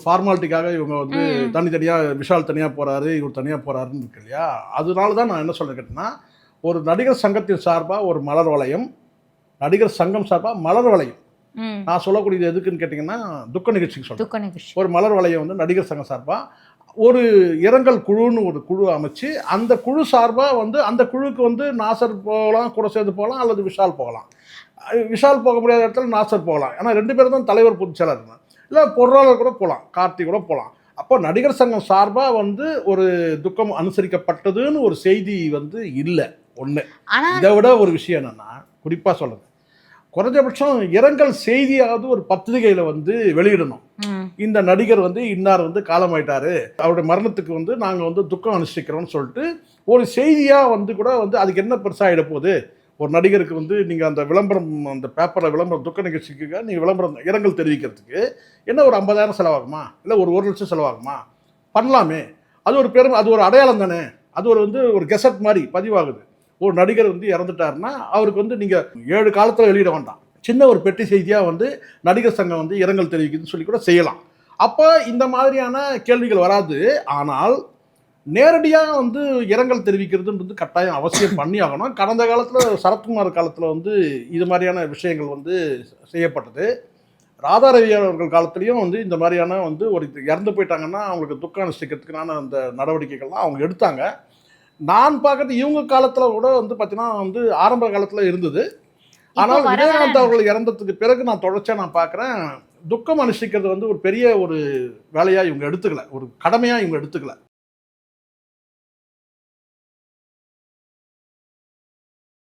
ஃபார்மாலிட்டிக்காக இவங்க வந்து தனித்தனியாக விஷால் தனியாக போகிறாரு இவர் தனியாக போகிறாருன்னு இருக்கு இல்லையா. அதனால தான் நான் என்ன சொல்கிறேன் கேட்டேன்னா, ஒரு நடிகர் சங்கத்தின் சார்பாக ஒரு மலர் வளையம், நடிகர் சங்கம் சார்பாக மலர் வளையம். நான் சொல்லக்கூடியது எதுக்குன்னு கேட்டிங்கன்னா, துக்க நிகழ்ச்சிக்கு சொல்கிறேன். ஒரு மலர் வளையம் வந்து நடிகர் சங்கம் சார்பாக ஒரு இரங்கல் குழுன்னு ஒரு குழு அமைச்சு, அந்த குழு சார்பாக வந்து அந்த குழுவுக்கு வந்து நாசர் போகலாம், கூட சேர்ந்து போகலாம், அல்லது விஷால் போகலாம். விஷால் போக முடியாத இடத்துல நாசர் போகலாம். ஏன்னா 2 பேரும் தான் தலைவர் பொதுச் செயலாளர். இல்லை பொருளாளர் கூட போகலாம், கார்த்தி கூட போகலாம். அப்போ நடிகர் சங்கம் சார்பாக வந்து ஒரு துக்கம் அனுசரிக்கப்பட்டதுன்னு ஒரு செய்தி வந்து இல்லை. ஒன்று. இதை விட ஒரு விஷயம் என்னென்னா, குறிப்பாக சொல்லுது, குறைஞ்சபட்சம் இரங்கல் செய்தியாவது ஒரு பத்திரிகையில் வந்து வெளியிடணும். இந்த நடிகர் வந்து இன்னார் வந்து காலமாயிட்டாரு, அவருடைய மரணத்துக்கு வந்து நாங்கள் வந்து துக்கம் அனுஷ்டிக்கிறோம்னு சொல்லிட்டு ஒரு செய்தியாக வந்து கூட வந்து அதுக்கு என்ன பெருசாகிட போகுது. ஒரு நடிகருக்கு வந்து நீங்கள் அந்த விளம்பரம், அந்த பேப்பரில் விளம்பரம், துக்க நிகழ்ச்சிக்கு நீங்கள் விளம்பரம் இரங்கல் தெரிவிக்கிறதுக்கு என்ன ஒரு 50,000 செலவாகுமா, இல்லை ஒரு 1,00,000 செலவாகுமா? பண்ணலாமே. அது ஒரு பெரும், அது ஒரு அடையாளம் தானே. அது ஒரு வந்து ஒரு கெசட் மாதிரி பதிவாகுது. ஒரு நடிகர் வந்து இறந்துட்டாருன்னா அவருக்கு வந்து நீங்கள் 7 காலத்தில் வெளியிட வேண்டாம், சின்ன ஒரு பெட்டி செய்தியாக வந்து நடிகர் சங்கம் வந்து இரங்கல் தெரிவிக்குதுன்னு சொல்லி கூட செய்யலாம். அப்போ இந்த மாதிரியான கேள்விகள் வராது. ஆனால் நேரடியாக வந்து இரங்கல் தெரிவிக்கிறதுன்றது கட்டாயம் அவசியம் பண்ணி ஆகணும். கடந்த காலத்தில் சரத்குமார் காலத்தில் வந்து இது மாதிரியான விஷயங்கள் வந்து செய்யப்பட்டது. ராதாரவி அவர்கள் காலத்துலேயும் வந்து இந்த மாதிரியான வந்து ஒரு இறந்து போயிட்டாங்கன்னா அவங்களுக்கு துக்கம் அனுஷ்டிக்கிறதுக்கான அந்த நடவடிக்கைகள்லாம் அவங்க எடுத்தாங்க. நான் பார்க்கறது இவங்க காலத்தில் கூட வந்து பார்த்தீங்கன்னா வந்து ஆரம்ப காலத்தில் இருந்தது. ஆனால் விஜயகாந்த் அவர்கள் இறந்ததுக்கு பிறகு நான் தொடர்ச்சியாக நான் பார்க்குறேன், துக்கம் அனுஷ்டிக்கிறது வந்து ஒரு பெரிய ஒரு வேலையாக இவங்க எடுத்துக்கல, ஒரு கடமையாக இவங்க எடுத்துக்கல.